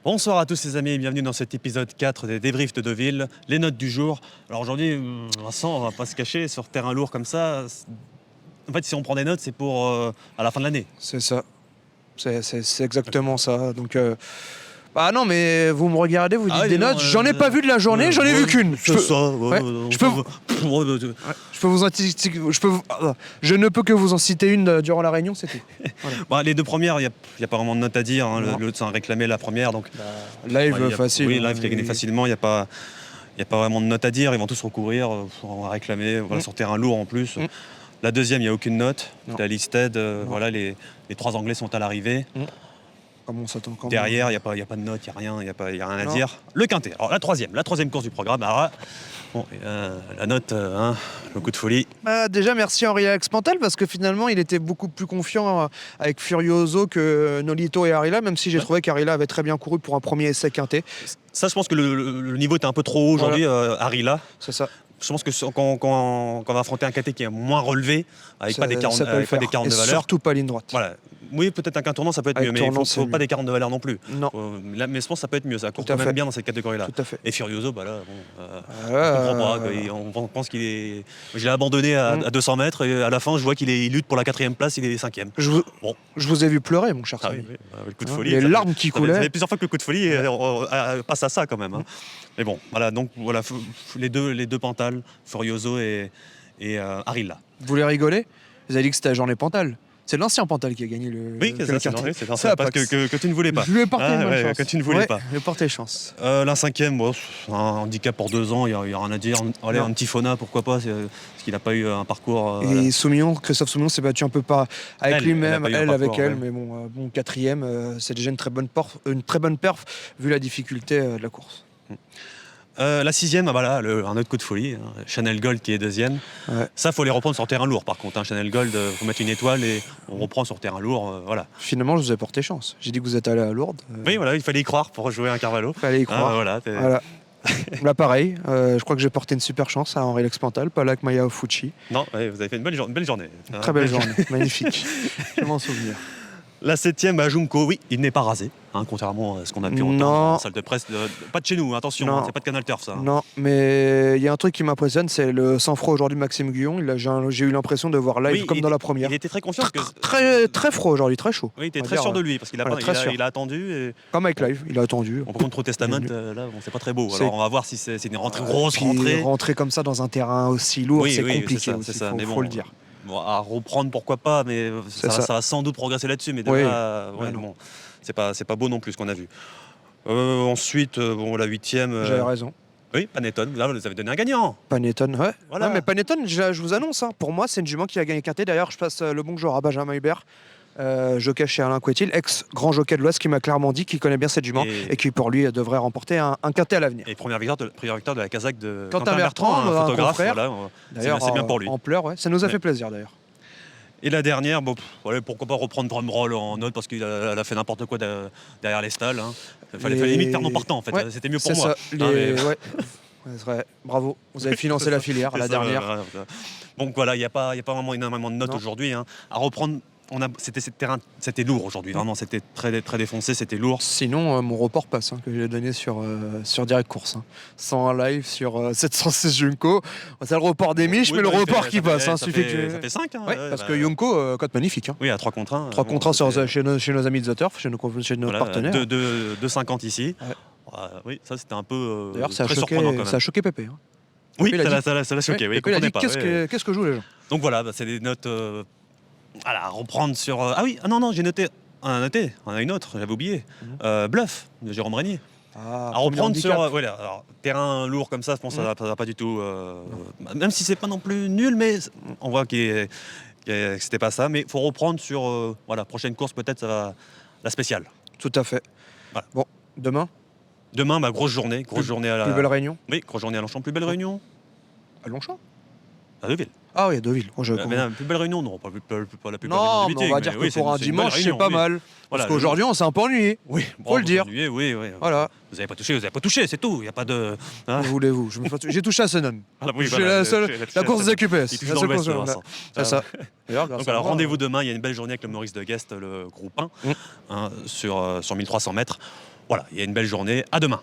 Bonsoir à tous les amis et bienvenue dans cet épisode 4 des débriefs de Deauville, les notes du jour. Alors aujourd'hui, Vincent, on va pas se cacher, sur terrain lourd comme ça, en fait si on prend des notes c'est pour à la fin de l'année. C'est ça. C'est exactement ça. Donc, ah non, mais vous me regardez, vous dites des notes. J'en ai pas vu de la journée, j'en ai vu qu'une. C'est ça. Je ne peux que vous en citer une durant la réunion, c'est tout. Voilà. Bon, les deux premières, il n'y a pas vraiment de notes à dire. Hein. L'autre s'en réclamé la première. Donc, Live facile. Oui, live qui a gagné facilement. Il n'y a pas vraiment de notes à dire. Ils vont tous recourir. On va réclamer. Voilà, sur terrain lourd en plus. La deuxième, il n'y a aucune note. La listed, voilà, les trois Anglais sont à l'arrivée. Derrière, il n'y a pas de note, il n'y a rien à dire. Le quintet. Alors la troisième course du programme. Alors, bon, la note, le coup de folie. Déjà, merci Henri-Alex Pantal, parce que finalement, il était beaucoup plus confiant avec Furioso que Nolito et Arila, même si j'ai trouvé qu'Arila avait très bien couru pour un premier essai quintet. Ça, je pense que le niveau était un peu trop haut aujourd'hui, Arila. C'est ça. Je pense que quand on va affronter un quintet qui est moins relevé, avec pas des 40 de valeur. Surtout pas ligne droite. Voilà. Oui, peut-être un tournant, ça peut être avec mieux, mais il ne faut pas des 40 de valeur non plus. Non. Mais je pense que ça peut être mieux, ça court quand même bien dans cette catégorie-là. Tout à fait. Et Furioso, je comprends pas. On pense qu'il est... Je l'ai abandonné à 200 mètres et à la fin, je vois qu'il lutte pour la 4e place, il est 5e. Je vous ai vu pleurer, mon cher Samy. Le coup de folie. Les larmes qui coulaient. Ça fait plusieurs fois que le coup de folie passe à ça quand même. Hein. Mais bon, voilà, donc voilà, les deux Pantal, Furioso et Arila. Vous voulez rigoler? Vous avez dit que c'était la journée Pantal. C'est l'ancien Pantal qui a gagné le. Oui, c'est ça, parce que tu ne voulais pas. Je lui ai porté chance. Que tu ne voulais pas. Je lui ai porté chance. La 5e, un handicap pour 2 ans, il n'y a rien à dire. Allez, un petit Fona, pourquoi pas, parce qu'il n'a pas eu un parcours. Et Christophe Soumillon s'est battu un peu pas avec lui-même, avec elle, mais bon, 4e, c'est déjà une très bonne perf vu la difficulté de la course. La 6e, voilà, un autre coup de folie, Chanel Gold qui est 2e. Ouais. Ça, faut les reprendre sur terrain lourd par contre. Chanel Gold, faut mettre une étoile et on reprend sur terrain lourd. Voilà. Finalement, je vous ai porté chance. J'ai dit que vous êtes allé à Lourdes. Oui, voilà, il fallait y croire pour jouer un Carvalho. Il fallait y croire. Voilà. Là, pareil, je crois que j'ai porté une super chance à Henri-Alex Pantal, pas là que Maya Ofuchi. Non, vous avez fait une belle journée. Très belle journée, magnifique. Je m'en souviens. La 7e, Junko, oui, il n'est pas rasé, contrairement à ce qu'on a pu entendre dans la salle de presse. Pas de chez nous, attention, c'est pas de Canal Turf ça. Non, mais il y a un truc qui m'impressionne, c'est le sang-froid aujourd'hui de Maxime Guyon. J'ai eu l'impression de voir live comme dans la première. Il était très confiant. Très froid aujourd'hui, très chaud. Oui, il était très sûr de lui, parce qu'il a attendu. Et... Comme avec live, il a attendu. Par contre, au Testament, là, c'est pas très beau. Alors on va voir si c'est une grosse rentrée. Rentrer comme ça dans un terrain aussi lourd, c'est compliqué aussi, faut le dire. Bon, à reprendre pourquoi pas, mais ça va sans doute progresser là-dessus, mais bon, c'est pas beau non plus ce qu'on a vu. Ensuite, la 8e. J'avais raison. Oui, Panetton, là vous avez donné un gagnant. Panetton, ouais. Voilà. Ouais, mais Panetton, je vous annonce, pour moi c'est une jument qui a gagné quintet. D'ailleurs, je passe le bonjour à Benjamin Hubert, jockey chez Alain Couetil, ex-grand jockey de l'Ouest, qui m'a clairement dit qu'il connaît bien cette jument et qui pour lui devrait remporter un quintet à l'avenir. Et première victoire de la Kazakh de Quentin Bertrand, un photographe. D'ailleurs, c'est bien pour lui. En pleurs, ça nous a fait plaisir d'ailleurs. Et la dernière, pourquoi pas reprendre Drumroll en note parce qu'il a fait n'importe quoi derrière les stalles. Il fallait limite faire non partant en fait, c'était mieux pour moi. C'est vrai. Bravo, vous avez financé la filière la dernière. Donc voilà, il n'y a pas vraiment énormément de notes aujourd'hui. À reprendre, c'était lourd aujourd'hui, vraiment, c'était très, très défoncé, c'était lourd. Sinon, mon report passe, que j'ai donné sur Direct Course. Sans un live sur 706 Junko. C'est le report des miches, mais le report qui passe. Ça fait 5. Parce que Junko, cote magnifique. Oui, à 3 contre 1. 3 contre 1 chez nos amis de The Turf, chez nos partenaires. 2,50 ici. Oui, ça c'était un peu d'ailleurs, très surprenant quand même. Ça a choqué Pépé. Oui, ça l'a choqué. Pépé a dit qu'est-ce que jouent les gens. Donc voilà, c'est des notes à reprendre sur... non, j'ai noté. On a une autre, j'avais oublié. Bluff, de Jérôme Régnier. À reprendre sur... alors, terrain lourd comme ça, je pense que ça va pas du tout... même si c'est pas non plus nul, mais on voit que c'était pas ça. Mais il faut reprendre sur... prochaine course peut-être, ça va... La spéciale. Tout à fait. Voilà. Bon, demain, grosse journée à la... Plus belle réunion. Oui, grosse journée à Longchamp. Plus belle réunion à Longchamp. À Deauville. Ah oui, à Deauville. Plus belle réunion, non, pas la plus belle non, réunion. Non, on va dire que pour un dimanche, c'est pas mal. Parce qu'aujourd'hui, on s'est un peu ennuyé. Oui, faut le dire. Oui. Voilà. Vous avez pas touché, c'est tout. Il y a pas de. Voulez-vous j'ai touché à Senon. La course des AQPS. C'est ça. Donc rendez-vous demain. Il y a une belle journée avec le Maurice de Guest, le groupe 1, sur 1300 mètres. Voilà, il y a une belle journée. À demain.